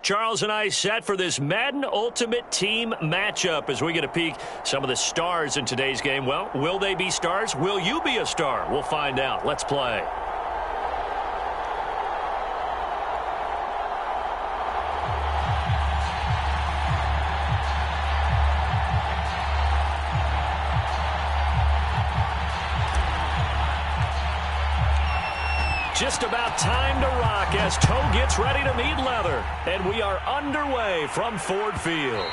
Charles and I set for this Madden Ultimate Team matchup as we get a peek some of the stars in today's game. Well, will they be stars? Will you be a star? We'll find out. Let's play. Just about time to rock as toe gets ready to meet leather. And we are underway from Ford Field.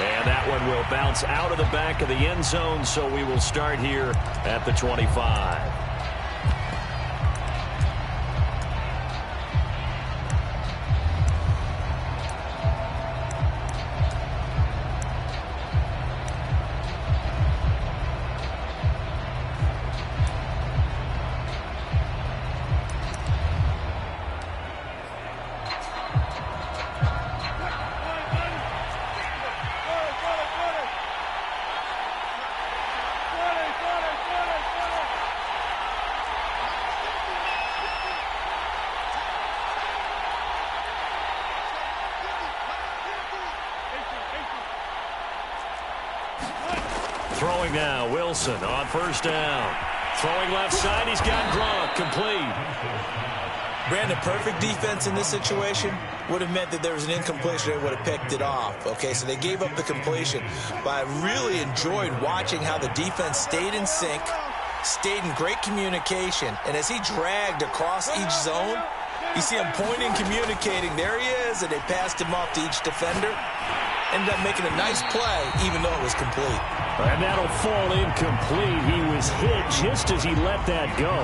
And that one will bounce out of the back of the end zone, so we will start here at the 25. Throwing now, Wilson on first down. Throwing left side, he's got Gronk, complete. Brandon, perfect defense in this situation would have meant that there was an incompletion. They would have picked it off. Okay, so they gave up the completion. But I really enjoyed watching how the defense stayed in sync, stayed in great communication. And as he dragged across each zone, you see him pointing, communicating. There he is, and they passed him off to each defender. Ended up making a nice play, even though it was complete. And that'll fall incomplete. He was hit just as he let that go.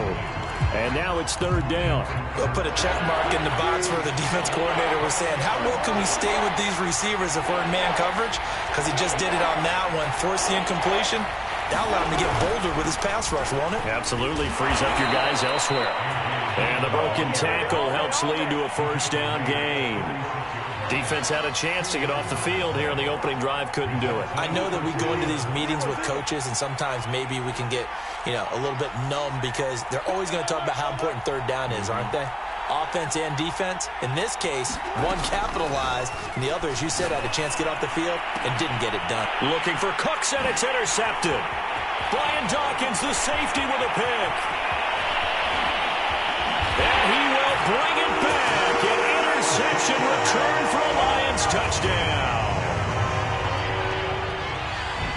And now it's third down. They'll put a check mark in the box where the defense coordinator was saying, how well can we stay with these receivers if we're in man coverage? Because he just did it on that one. Forced the incompletion. That'll allow him to get bolder with his pass rush, won't it? Absolutely. Frees up your guys elsewhere. And the broken tackle helps lead to a first down gain. Defense had a chance to get off the field here in the opening drive, couldn't do it. I know that we go into these meetings with coaches, and sometimes maybe we can get, a little bit numb because they're always going to talk about how important third down is, aren't they? Offense and defense. In this case, one capitalized, and the other, as you said, had a chance to get off the field and didn't get it done. Looking for Cooks, and it's intercepted. Brian Dawkins, the safety, with a pick. And he will bring it back. An interception return for a Lions touchdown.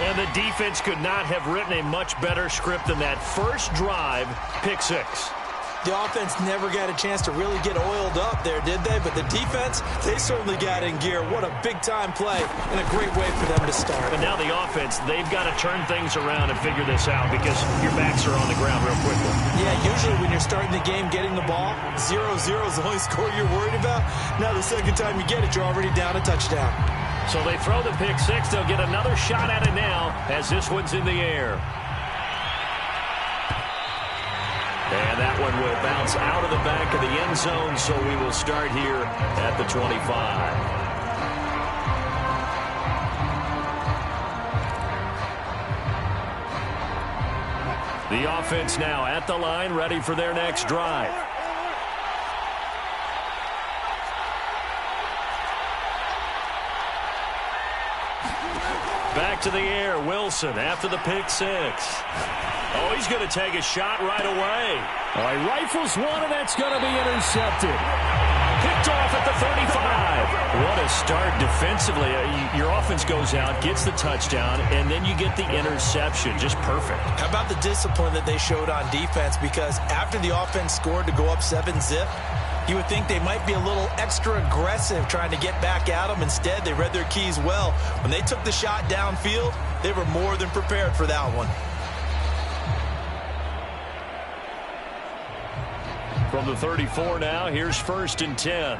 And the defense could not have written a much better script than that first drive, pick six. The offense never got a chance to really get oiled up there, did they? But the defense, they certainly got in gear. What a big-time play and a great way for them to start. And now the offense, they've got to turn things around and figure this out because your backs are on the ground real quickly. Yeah, usually when you're starting the game getting the ball, 0-0 is the only score you're worried about. Now the second time you get it, you're already down a touchdown. So they throw the pick six. They'll get another shot at it now as this one's in the air. And that one will bounce out of the back of the end zone, so we will start here at the 25. The offense now at the line, ready for their next drive. Back to the air, Wilson after the pick six. Oh, he's going to take a shot right away. All right, rifles one, and that's going to be intercepted. Picked off at the 35. What a start defensively. Your offense goes out, gets the touchdown, and then you get the interception. Just perfect. How about the discipline that they showed on defense? Because after the offense scored to go up 7-zip, you would think they might be a little extra aggressive trying to get back at them. Instead, they read their keys well. When they took the shot downfield, they were more than prepared for that one. From the 34 now, here's first and 10.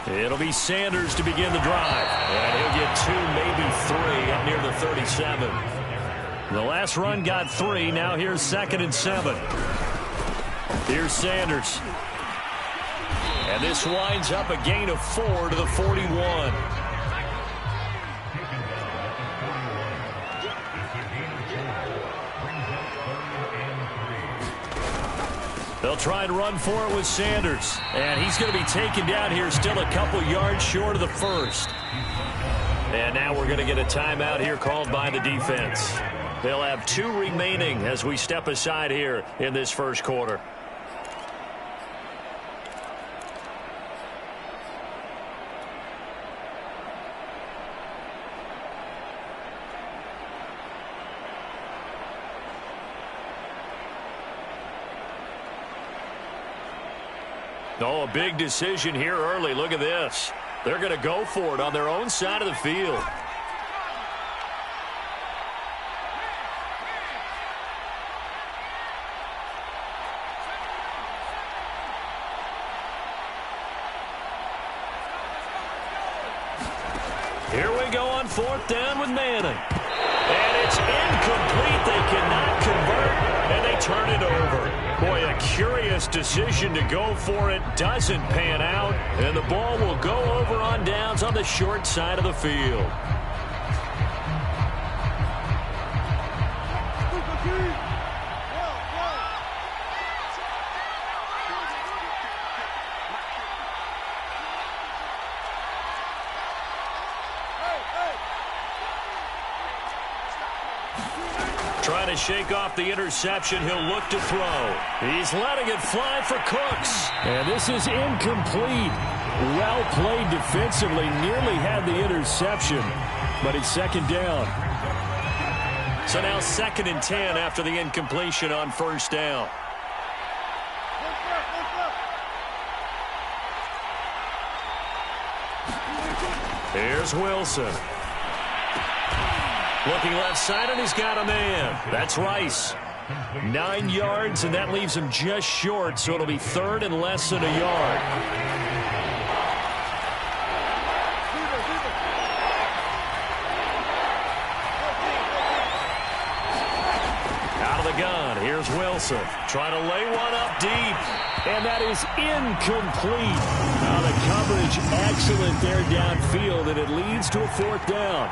It'll be Sanders to begin the drive. And he'll get 2, maybe 3 up near the 37. The last run got 3. Now here's second and 7. Here's Sanders. And this winds up a gain of 4 to the 41. They'll try and run for it with Sanders. And he's going to be taken down here still a couple yards short of the first. And now we're going to get a timeout here called by the defense. They'll have 2 remaining as we step aside here in this first quarter. Oh, a big decision here early. Look at this. They're going to go for it on their own side of the field. Here we go on 4th down with Manning. And it's incomplete. They cannot convert, and they turn it over. Boy, a curious decision to go for it. Doesn't pan out, and the ball will go over on downs on the short side of the field. Trying to shake off the interception. He'll look to throw. He's letting it fly for Cooks. And this is incomplete. Well played defensively. Nearly had the interception, but it's 2nd down. So now 2nd and 10 after the incompletion on 1st down. Here's Wilson. Looking left side, and he's got a man. That's Rice. 9 yards, and that leaves him just short, so it'll be 3rd and less than a yard. Out of the gun, here's Wilson. Trying to lay one up deep, and that is incomplete. Now the coverage excellent there downfield, and it leads to a 4th down.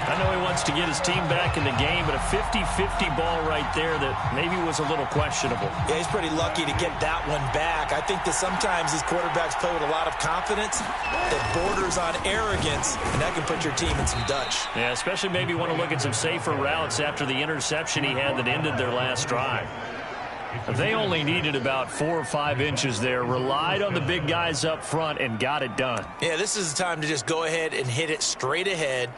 I know he wants to get his team back in the game, but a 50-50 ball right there that maybe was a little questionable. Yeah, he's pretty lucky to get that one back. I think that sometimes these quarterbacks play with a lot of confidence that borders on arrogance, and that can put your team in some Dutch. Yeah, especially maybe want to look at some safer routes after the interception he had that ended their last drive. They only needed about 4 or 5 inches there, relied on the big guys up front, and got it done. Yeah, this is the time to just go ahead and hit it straight ahead.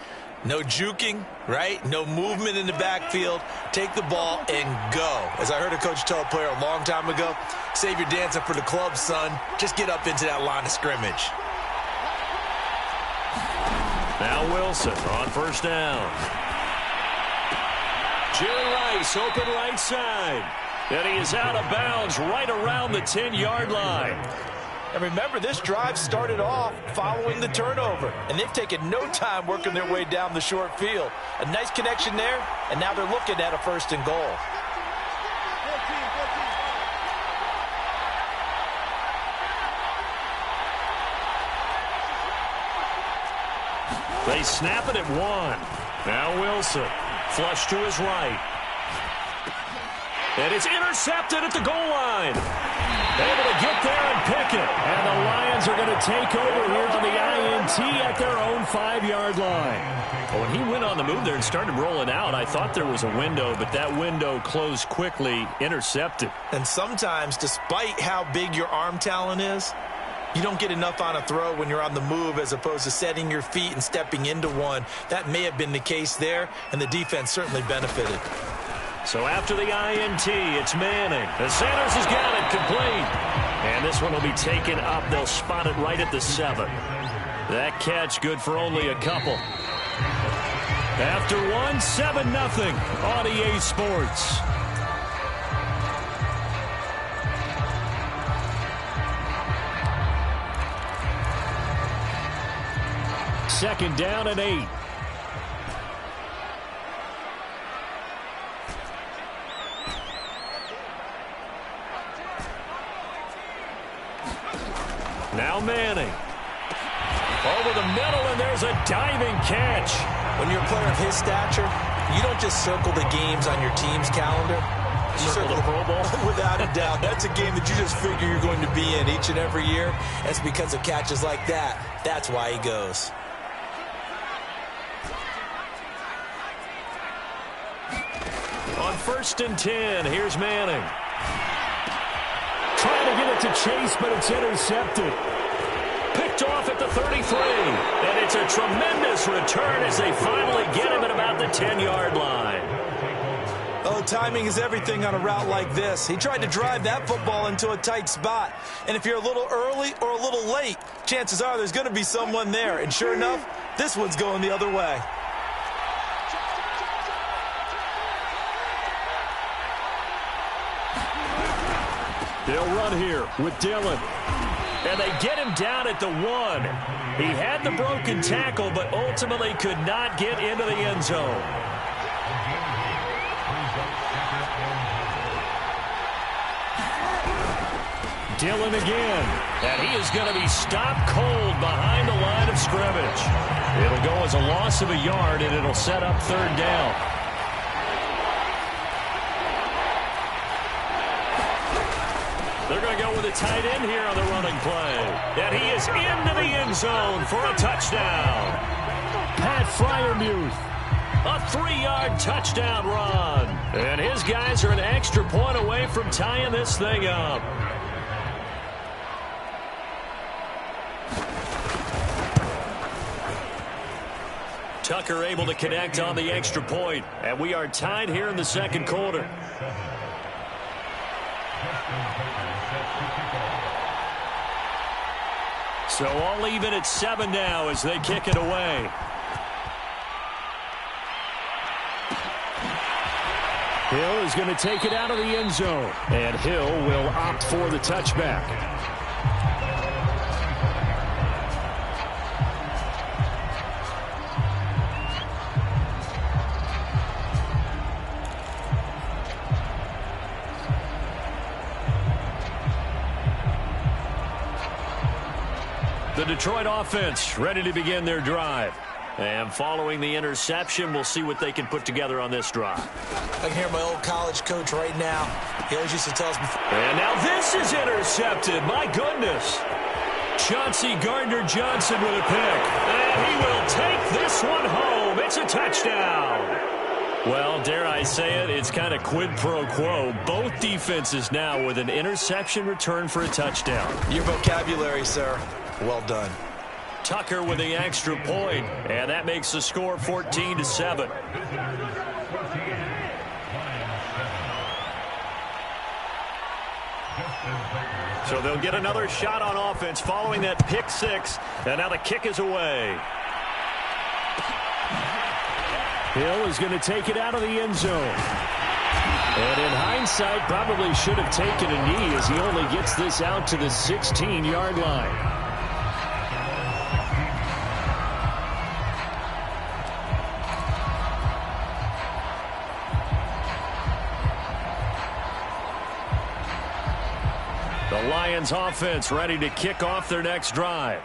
No juking, right? No movement in the backfield. Take the ball and go. As I heard a coach tell a player a long time ago, save your dancing for the club, son. Just get up into that line of scrimmage. Now Wilson on 1st down. Jerry Rice open right side. And he is out of bounds right around the 10-yard line. And remember, this drive started off following the turnover, and they've taken no time working their way down the short field. A nice connection there, and now they're looking at a 1st and goal. They snap it at 1. Now Wilson, flush to his right. And it's intercepted at the goal line. Able to get there and pick it. And the Lions are going to take over here on the INT at their own 5-yard line. Well, when he went on the move there and started rolling out, I thought there was a window, but that window closed quickly, intercepted. And sometimes, despite how big your arm talent is, you don't get enough on a throw when you're on the move as opposed to setting your feet and stepping into one. That may have been the case there, and the defense certainly benefited. So after the INT, it's Manning. And Sanders has got it complete. And this one will be taken up. They'll spot it right at the 7. That catch good for only a couple. After 1, 7-0 on EA Sports. Second down and 8. Now Manning. Over the middle, and there's a diving catch. When you're a player of his stature, you don't just circle the games on your team's calendar. circle the Pro Bowl? Without a doubt. That's a game that you just figure you're going to be in each and every year. It's because of catches like that. That's why he goes. On 1st and 10, here's Manning. Trying to get it to Chase, but it's intercepted. Picked off at the 33. And it's a tremendous return as they finally get him at about the 10-yard line. Oh, timing is everything on a route like this. He tried to drive that football into a tight spot. And if you're a little early or a little late, chances are there's going to be someone there. And sure enough, this one's going the other way. They'll run here with Dillon. And they get him down at the 1. He had the broken tackle, but ultimately could not get into the end zone. Dillon again. And he is going to be stopped cold behind the line of scrimmage. It'll go as a loss of a yard, and it'll set up 3rd down. They're going to go with a tight end here on the running play. And he is into the end zone for a touchdown. Pat Freiermuth. A 3-yard touchdown run. And his guys are an extra point away from tying this thing up. Tucker able to connect on the extra point. And we are tied here in the 2nd quarter. So all even at 7 now as they kick it away. Hill is going to take it out of the end zone. And Hill will opt for the touchback. The Detroit offense ready to begin their drive. And following the interception, we'll see what they can put together on this drive. I can hear my old college coach right now. He always used to tell us before. And now this is intercepted. My goodness. Chauncey Gardner-Johnson with a pick. And he will take this one home. It's a touchdown. Well, dare I say it, it's kind of quid pro quo. Both defenses now with an interception return for a touchdown. Your vocabulary, sir. Well done. Tucker with the extra point, and that makes the score 14-7. So they'll get another shot on offense following that pick 6, and now the kick is away. Hill is going to take it out of the end zone. And in hindsight, probably should have taken a knee as he only gets this out to the 16-yard line. The Lions offense ready to kick off their next drive.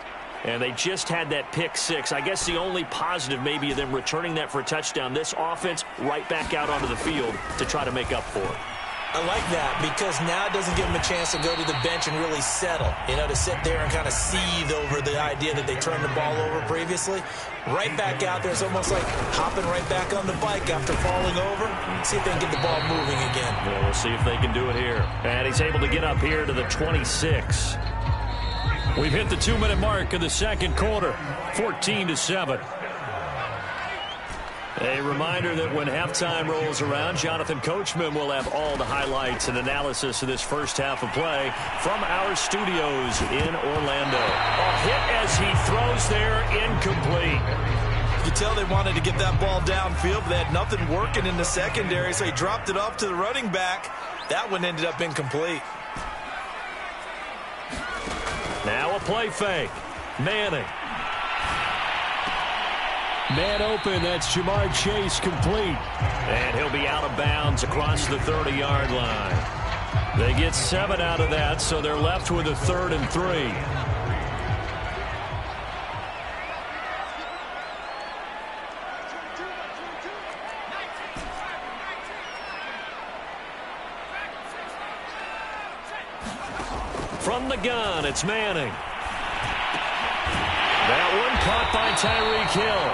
And they just had that pick 6. I guess the only positive maybe of them returning that for a touchdown. This offense right back out onto the field to try to make up for it. I like that because now it doesn't give them a chance to go to the bench and really settle. You know, to sit there and kind of seethe over the idea that they turned the ball over previously. Right back out there. It's almost like hopping right back on the bike after falling over. See if they can get the ball moving again. Well, we'll see if they can do it here. And he's able to get up here to the 26. We've hit the 2-minute mark of the 2nd quarter, 14-7. A reminder that when halftime rolls around, Jonathan Coachman will have all the highlights and analysis of this first half of play from our studios in Orlando. A hit as he throws there, incomplete. You tell they wanted to get that ball downfield, but they had nothing working in the secondary, so he dropped it off to the running back. That one ended up incomplete. Now a play fake. Manning. Man open, that's Jamar Chase complete. And he'll be out of bounds across the 30-yard line. They get 7 out of that, so they're left with a 3rd and 3. From the gun, it's Manning. That one caught by Tyreek Hill.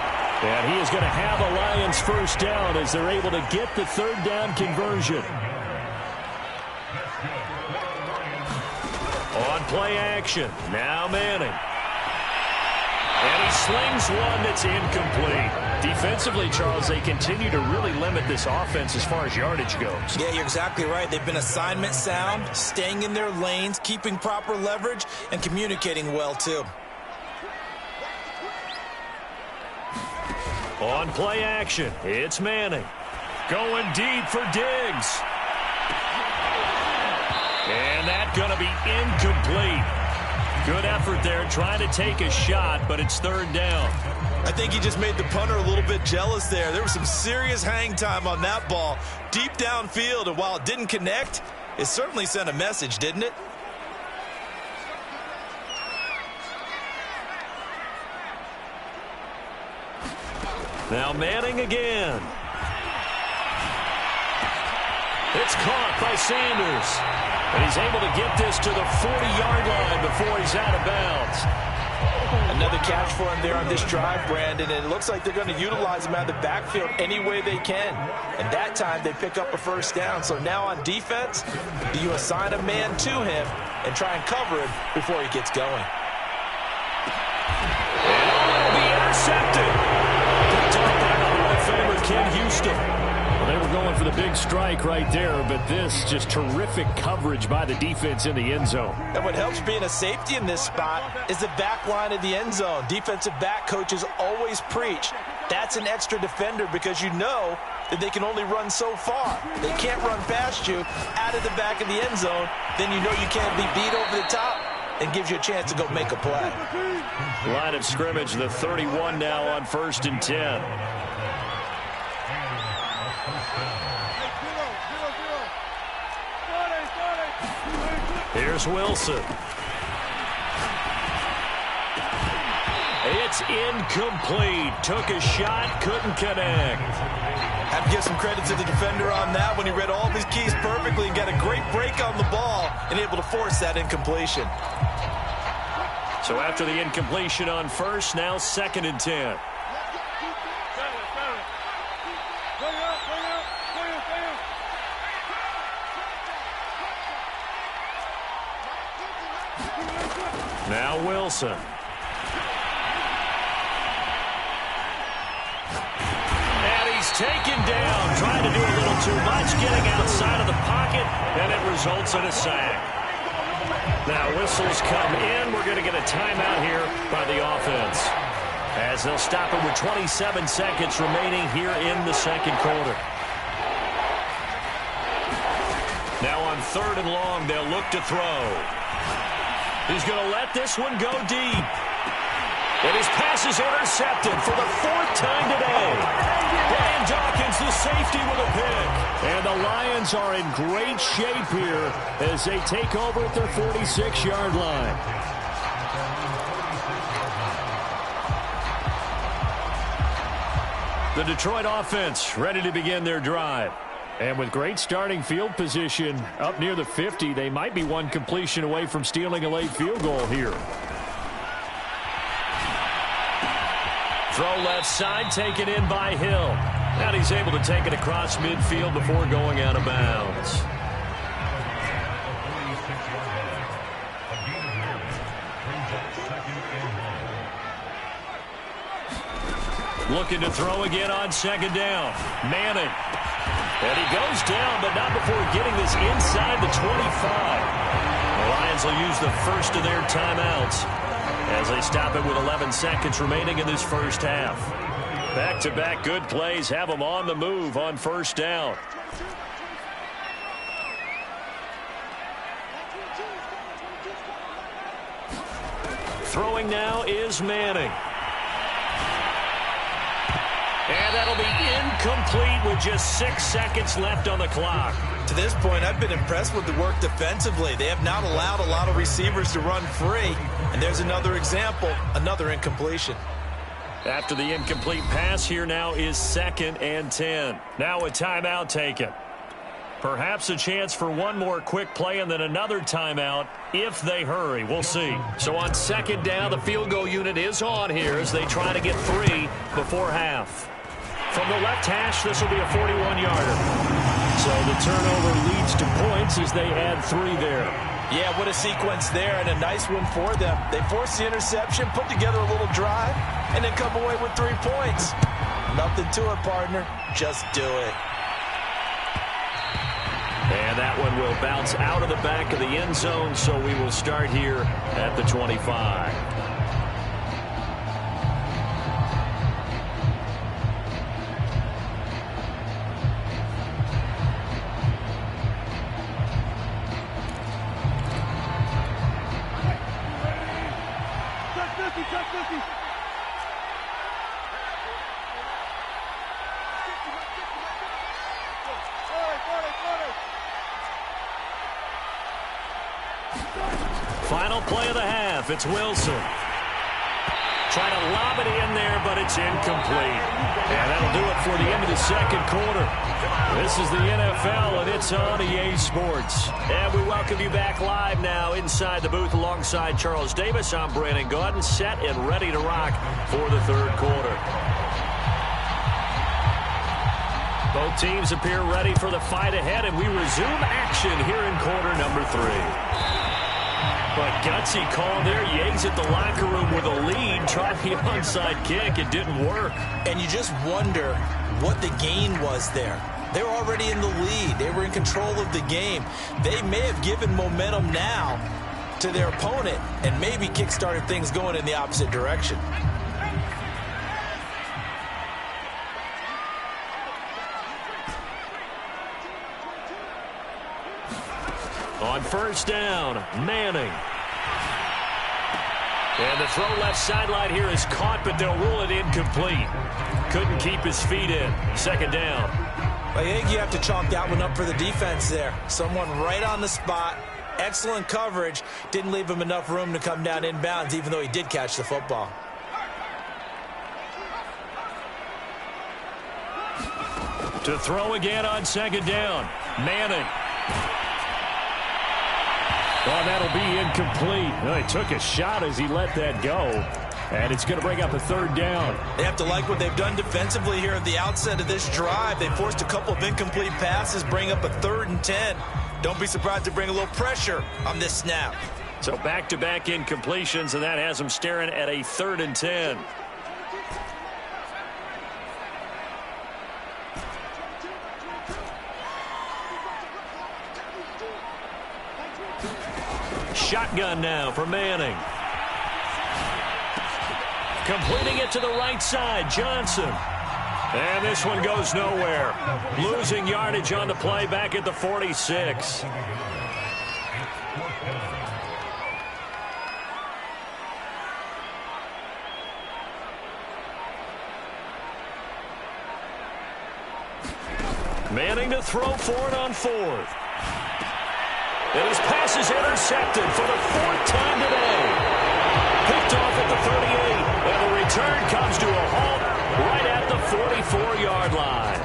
And he is going to have a Lions first down as they're able to get the third down conversion. On play action, now Manning. And he slings one that's incomplete. Defensively, Charles, they continue to really limit this offense as far as yardage goes. Yeah, you're exactly right. They've been assignment sound, staying in their lanes, keeping proper leverage, and communicating well, too. On play action, it's Manning. Going deep for Diggs. And that's going to be incomplete. Good effort there, trying to take a shot, but it's third down. I think he just made the punter a little bit jealous there. There was some serious hang time on that ball, deep downfield, and while it didn't connect, it certainly sent a message, didn't it? Now Manning again. It's caught by Sanders. And he's able to get this to the 40-yard line before he's out of bounds. Another catch for him there on this drive, Brandon, and it looks like they're going to utilize him out of the backfield any way they can. And that time they pick up a first down. So now on defense, you assign a man to him and try and cover him before he gets going. And it'll be intercepted. Picked up by the Hall of Famer Ken Houston. Well, they were going for the big strike right there, but this just terrific coverage by the defense in the end zone. And what helps being a safety in this spot is the back line of the end zone. Defensive back coaches always preach. That's an extra defender because you know that they can only run so far. They can't run past you out of the back of the end zone. Then you know you can't be beat over the top and gives you a chance to go make a play. Line of scrimmage, the 31 now on 1st and 10. Here's Wilson. It's incomplete. Took a shot, couldn't connect. Have to give some credit to the defender on that when he read all of his keys perfectly and got a great break on the ball and able to force that incompletion. So after the incompletion on first, now 2nd and 10. Now Wilson. And he's taken down, trying to do a little too much, getting outside of the pocket, and it results in a sack. Now whistles come in. We're going to get a timeout here by the offense, as they'll stop it with 27 seconds remaining here in the second quarter. Now on 3rd and long, they'll look to throw. He's going to let this one go deep. And his pass is intercepted for the 4th time today. Brian Dawkins, the safety, with a pick. And the Lions are in great shape here as they take over at their 46-yard line. The Detroit offense ready to begin their drive. And with great starting field position up near the 50, they might be one completion away from stealing a late field goal here. Throw left side, taken in by Hill. And he's able to take it across midfield before going out of bounds. Looking to throw again on 2nd down. Manning. And he goes down, but not before getting this inside the 25. The Lions will use the first of their timeouts as they stop it with 11 seconds remaining in this first half. Back-to-back good plays have them on the move on 1st down. Throwing now is Manning. And that'll be incomplete with just 6 seconds left on the clock. To this point, I've been impressed with the work defensively. They have not allowed a lot of receivers to run free. And there's another example, another incompletion. After the incomplete pass, here now is 2nd and 10. Now a timeout taken. Perhaps a chance for one more quick play and then another timeout if they hurry. We'll see. So on second down, the field goal unit is on here as they try to get 3 before half. From the left hash, this will be a 41-yarder. So the turnover leads to points as they add 3 there. Yeah, what a sequence there, and a nice one for them. They force the interception, put together a little drive, and then come away with 3 points. Nothing to it, partner. Just do it. And that one will bounce out of the back of the end zone, so we will start here at the 25. Final play of the half. It's Wilson. Trying to lob it in there, but it's incomplete. And that'll do it for the end of the second quarter. This is the NFL, and it's on EA Sports. And we welcome you back live now inside the booth alongside Charles Davis. I'm Brandon Gaudin, set and ready to rock for the third quarter. Both teams appear ready for the fight ahead, and we resume action here in quarter number 3. But gutsy call there. Yates at the locker room with a lead. Tried the onside kick. It didn't work. And you just wonder what the gain was there. They were already in the lead. They were in control of the game. They may have given momentum now to their opponent and maybe kick-started things going in the opposite direction. On first down, Manning. And the throw left sideline here is caught, but they'll rule it incomplete. Couldn't keep his feet in. Second down. I think you have to chalk that one up for the defense there. Someone right on the spot. Excellent coverage. Didn't leave him enough room to come down inbounds, even though he did catch the football. To throw again on second down, Manning. Oh, that'll be incomplete. Well, he took a shot as he let that go. And it's going to bring up a third down. They have to like what they've done defensively here at the outset of this drive. They forced a couple of incomplete passes, bring up a 3rd and 10. Don't be surprised to bring a little pressure on this snap. So back-to-back incompletions, and that has them staring at a 3rd and 10. Shotgun now for Manning. Completing it to the right side, Johnson. And this one goes nowhere. Losing yardage on the play back at the 46. Manning to throw for it on 4th. And his pass is intercepted for the 4th time today. Picked off at the 38. And the return comes to a halt right at the 44-yard line.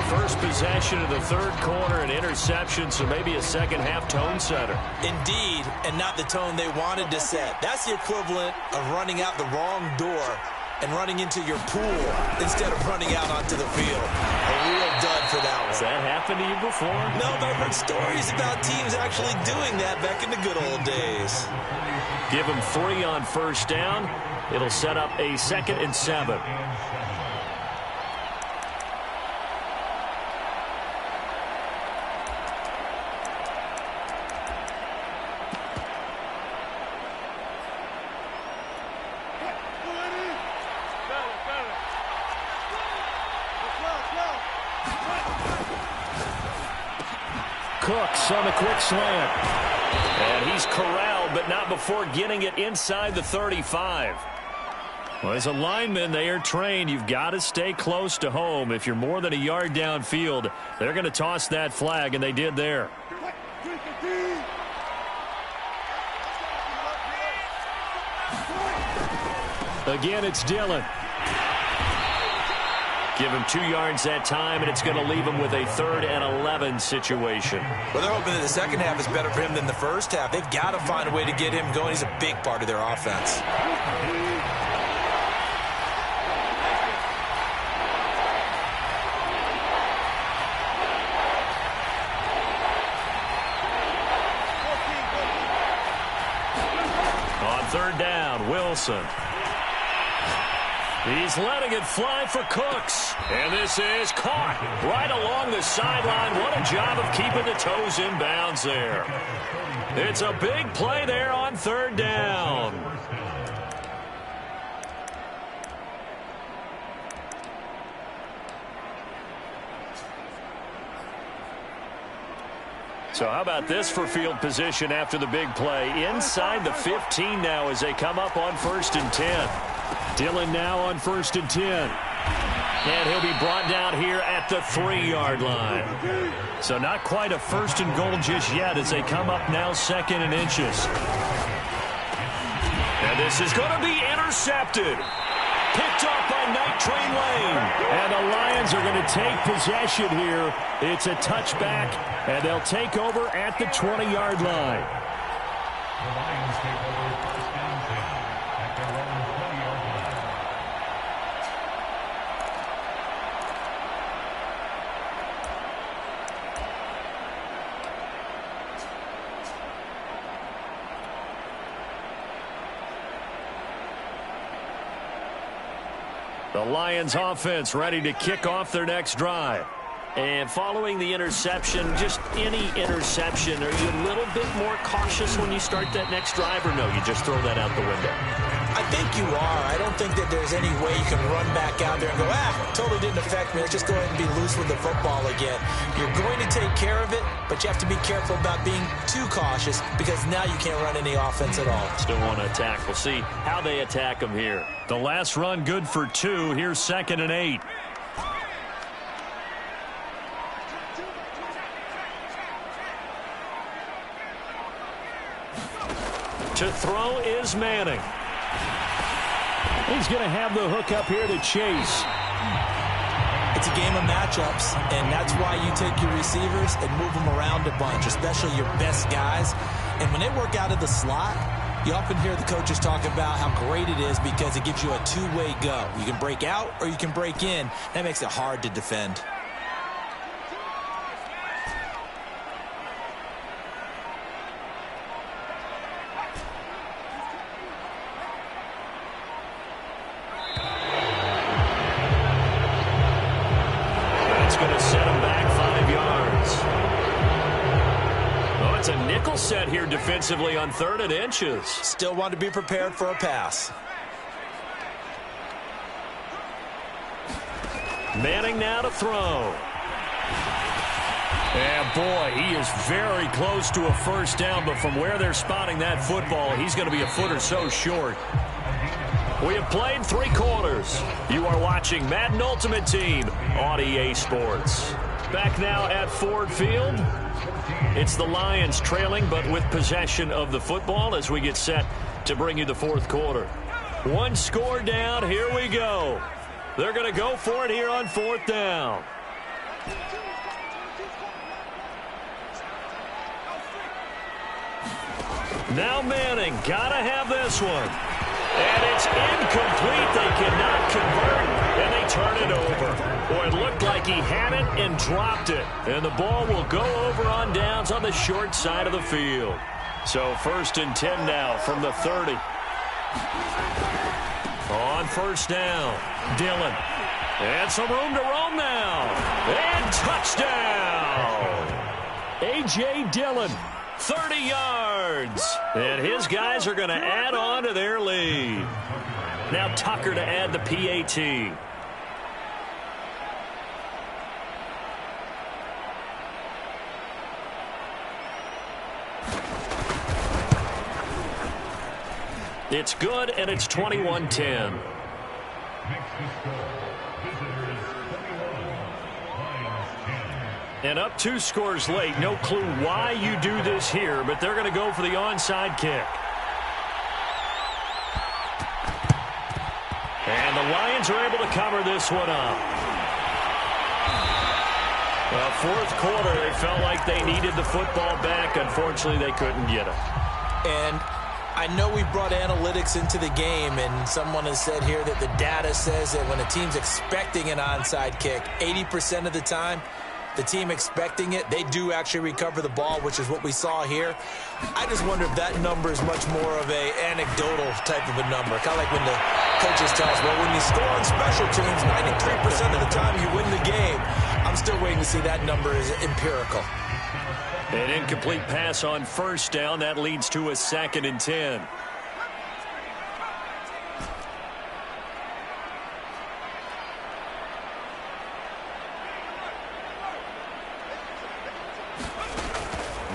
First possession of the third quarter, an interception, so maybe a second-half tone setter. Indeed, and not the tone they wanted to set. That's the equivalent of running out the wrong door and running into your pool instead of running out onto the field. A real dud for that one. Has that happened to you before? No, but I've heard stories about teams actually doing that back in the good old days. Give them 3 on first down. It'll set up a 2nd and 7. Cooks on the quick slant. And he's corralled, but not before getting it inside the 35. Well, as a lineman, they are trained. You've got to stay close to home. If you're more than a yard downfield, they're going to toss that flag, and they did there. Again, it's Dillon. Give him 2 yards that time, and it's going to leave him with a 3rd and 11 situation. Well, they're hoping that the second half is better for him than the first half. They've got to find a way to get him going. He's a big part of their offense. On 3rd down, Wilson. He's letting it fly for Cooks. And this is caught right along the sideline. What a job of keeping the toes in bounds there. It's a big play there on 3rd down. So how about this for field position after the big play? Inside the 15 now as they come up on 1st and 10. Dillon now on 1st and 10. And he'll be brought down here at the 3-yard line. So not quite a 1st and goal just yet as they come up now 2nd and inches. And this is going to be intercepted. Picked off by Night Train Lane. And the Lions are going to take possession here. It's a touchback, and they'll take over at the 20-yard line. The Lions take over 1st and 10 at their own 20-yard line. The Lions offense ready to kick off their next drive. And following the interception, just any interception, are you a little bit more cautious when you start that next drive, or no, you just throw that out the window? I think you are. I don't think that there's any way you can run back out there and go, totally didn't affect me. Let's just go ahead and be loose with the football again. You're going to take care of it, but you have to be careful about being too cautious because now you can't run any offense at all. Still want to attack. We'll see how they attack them here. The last run good for 2. Here's 2nd and 8. To throw is Manning. He's going to have the hook up here to Chase. It's a game of matchups, and that's why you take your receivers and move them around a bunch, especially your best guys. And when they work out of the slot, you often hear the coaches talk about how great it is because it gives you a two-way go. You can break out or you can break in. That makes it hard to defend. Set here defensively on 3rd and inches. Still want to be prepared for a pass. Manning now to throw. And boy, he is very close to a 1st down, but from where they're spotting that football, he's going to be a foot or so short. We have played 3 quarters. You are watching Madden Ultimate Team on EA Sports. Back now at Ford Field. It's the Lions trailing, but with possession of the football as we get set to bring you the 4th quarter. 1 score down. Here we go. They're going to go for it here on 4th down. Now Manning, gotta have this one. And it's incomplete. They cannot convert, and they turn it over. Boy, it looked like he had it and dropped it. And the ball will go over on downs on the short side of the field. So 1st and 10 now from the 30. On 1st down, Dillon. And some room to roam now. And touchdown. A.J. Dillon. 30 yards. And his guys are going to add on to their lead. Now Tucker to add the PAT. It's good, and it's 21-10. And up 2 scores late. No clue why you do this here, but they're going to go for the onside kick. And the Lions are able to cover this one up. Well, fourth quarter, they felt like they needed the football back. Unfortunately, they couldn't get it. And I know we brought analytics into the game, and someone has said here that the data says that when a team's expecting an onside kick, 80% of the time, the team expecting it, they do actually recover the ball, which is what we saw here. I just wonder if that number is much more of a anecdotal type of a number. Kind of like when the coaches tell us, well, when you score on special teams, 93% of the time you win the game. I'm still waiting to see that number is empirical. An incomplete pass on first down. That leads to a 2nd and 10.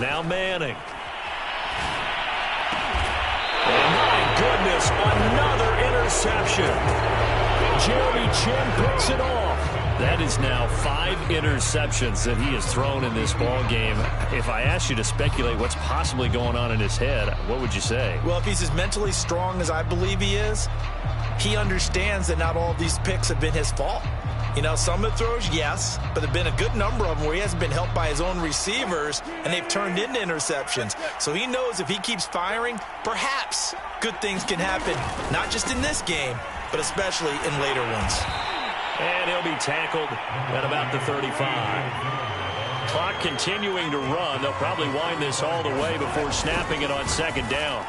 Now Manning. And my goodness, another interception. Jeremy Chin picks it off. That is now 5 interceptions that he has thrown in this ball game. If I asked you to speculate what's possibly going on in his head, what would you say? Well, if he's as mentally strong as I believe he is, he understands that not all of these picks have been his fault. You know, some of the throws, yes, but there have been a good number of them where he hasn't been helped by his own receivers, and they've turned into interceptions. So he knows if he keeps firing, perhaps good things can happen, not just in this game, but especially in later ones. And he'll be tackled at about the 35. Clock continuing to run. They'll probably wind this all the way before snapping it on 2nd down.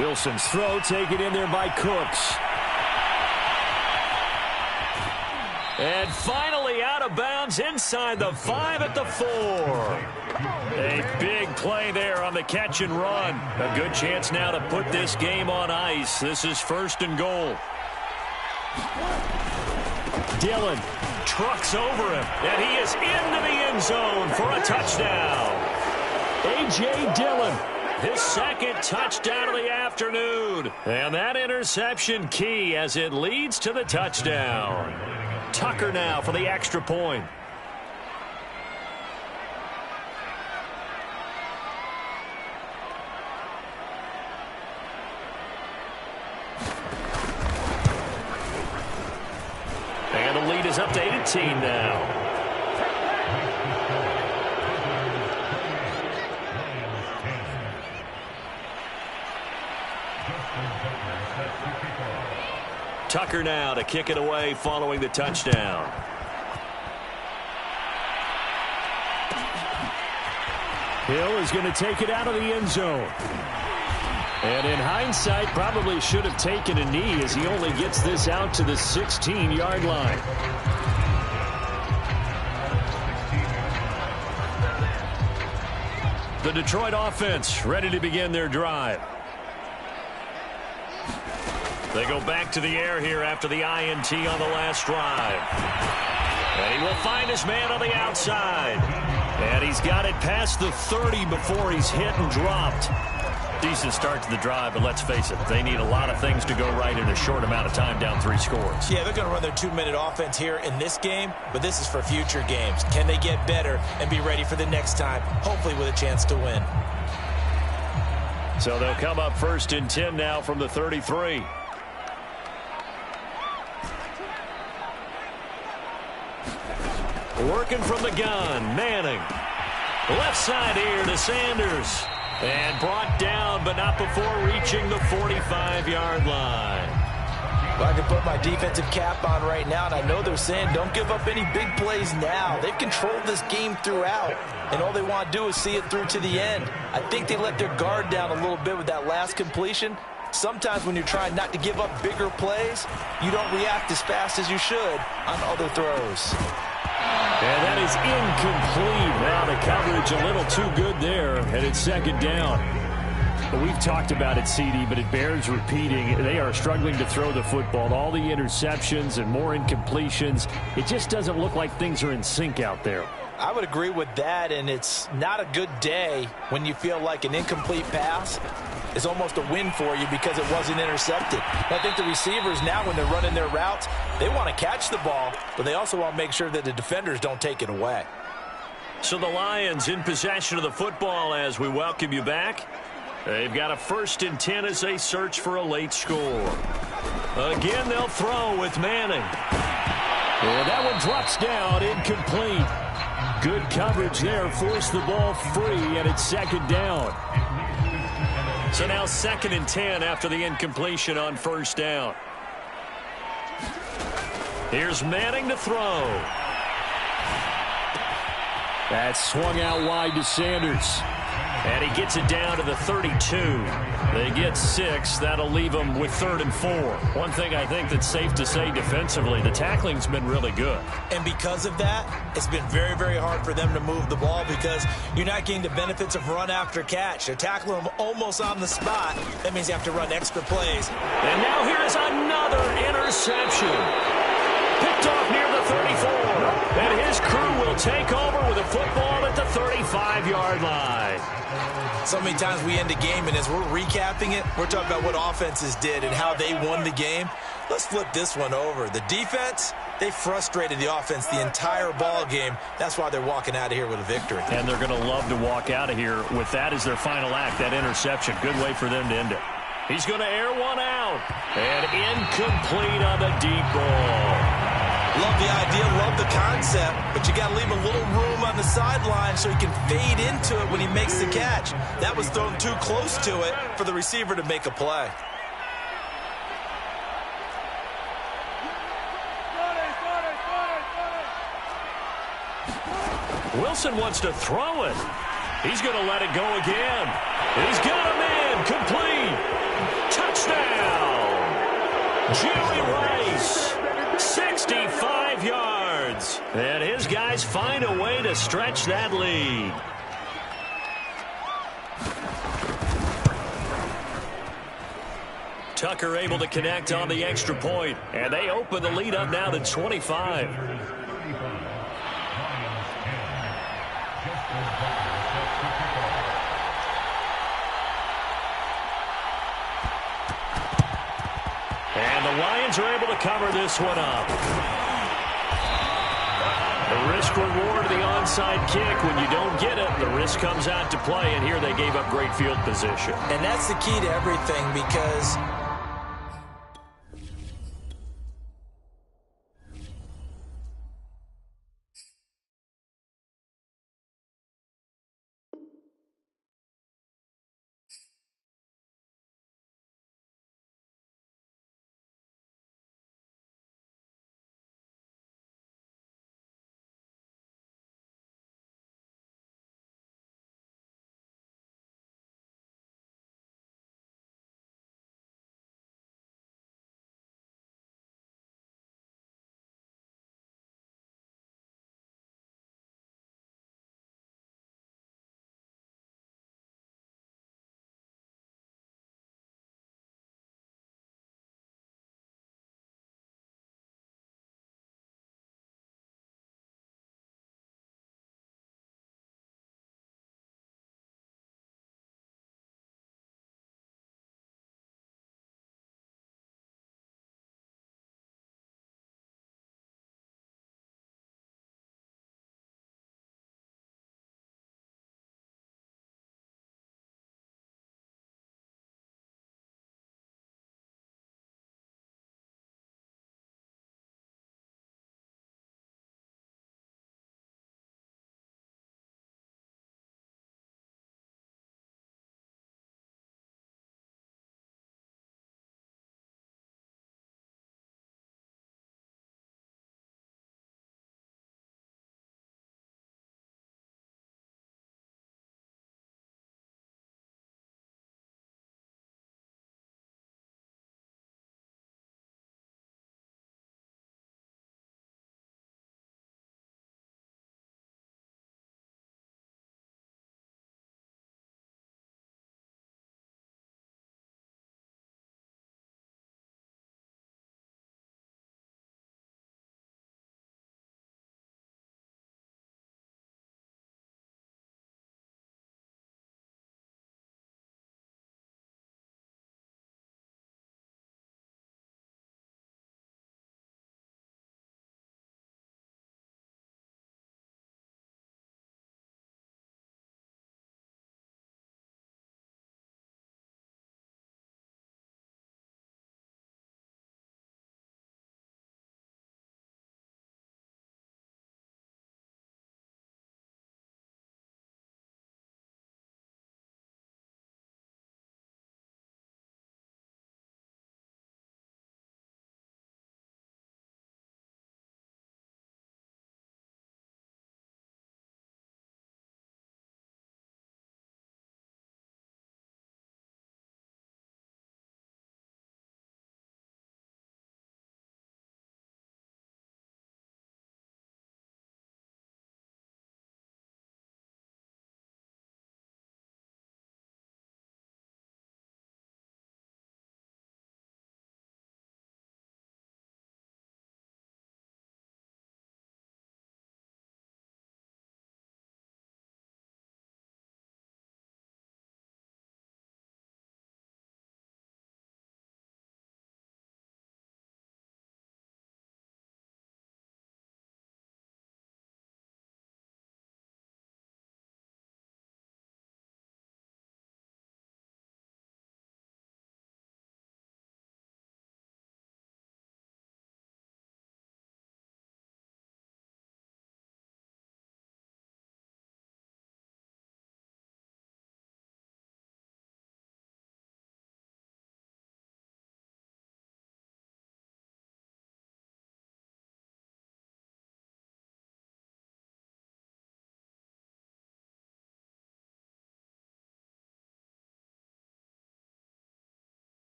Wilson's throw taken in there by Cooks. And finally out of bounds inside the 5 at the 4. A big play there on the catch and run. A good chance now to put this game on ice. This is 1st and goal. Dillon trucks over him, and he is into the end zone for a touchdown. A.J. Dillon, his 2nd touchdown of the afternoon. And that interception key as it leads to the touchdown. Tucker now for the extra point. And the lead is up to 18 now. Tucker now to kick it away following the touchdown. Hill is going to take it out of the end zone. And in hindsight, probably should have taken a knee as he only gets this out to the 16-yard line. The Detroit offense ready to begin their drive. They go back to the air here after the INT on the last drive. And he will find his man on the outside. And he's got it past the 30 before he's hit and dropped. Decent start to the drive, but let's face it, they need a lot of things to go right in a short amount of time, down 3 scores. Yeah, they're going to run their 2-minute offense here in this game, but this is for future games. Can they get better and be ready for the next time, hopefully with a chance to win? So they'll come up 1st and 10 now from the 33. Working from the gun, Manning. Left side here to Sanders. And brought down, but not before reaching the 45-yard line. Well, I can put my defensive cap on right now, and I know they're saying don't give up any big plays now. They've controlled this game throughout, and all they want to do is see it through to the end. I think they let their guard down a little bit with that last completion. Sometimes when you're trying not to give up bigger plays, you don't react as fast as you should on other throws. And that is incomplete. Now the coverage a little too good there, and it's 2nd down. Well, we've talked about it, CD, but it bears repeating. They are struggling to throw the football. All the interceptions and more incompletions. It just doesn't look like things are in sync out there. I would agree with that, and it's not a good day when you feel like an incomplete pass is almost a win for you because it wasn't intercepted. I think the receivers now, when they're running their routes, they want to catch the ball, but they also want to make sure that the defenders don't take it away. So the Lions in possession of the football as we welcome you back. They've got a 1st and 10 as they search for a late score. Again, they'll throw with Manning. And that one drops down, incomplete. Good coverage there. Forced the ball free, and it's second down. So now 2nd and 10 after the incompletion on first down. Here's Manning to throw. That's swung out wide to Sanders. And he gets it down to the 32. They get 6. That'll leave them with 3rd and 4. One thing I think that's safe to say defensively, the tackling's been really good. And because of that, it's been very, very hard for them to move the ball because you're not getting the benefits of run after catch. They're tackling them almost on the spot. That means you have to run extra plays. And now here's another interception. Picked off near the 34. And his crew will take over with a football at the 35-yard line. So many times we end a game, and as we're recapping it, we're talking about what offenses did and how they won the game. Let's flip this one over. The defense, they frustrated the offense the entire ball game. That's why they're walking out of here with a victory. And they're going to love to walk out of here with that as their final act, that interception. Good way for them to end it. He's going to air one out. And incomplete on the deep ball. Love the idea, love the concept, but you got to leave a little room on the sideline so he can fade into it when he makes the catch. That was thrown too close to it for the receiver to make a play. Wilson wants to throw it. He's going to let it go again. He's got him in. Complete. Touchdown. Jerry Rice. 65 yards. And his guys find a way to stretch that lead. Tucker able to connect on the extra point. And they open the lead up now to 25. And the Lions are able to cover this one up. The risk reward of the onside kick. When you don't get it, the risk comes out to play. And here they gave up great field position. And that's the key to everything because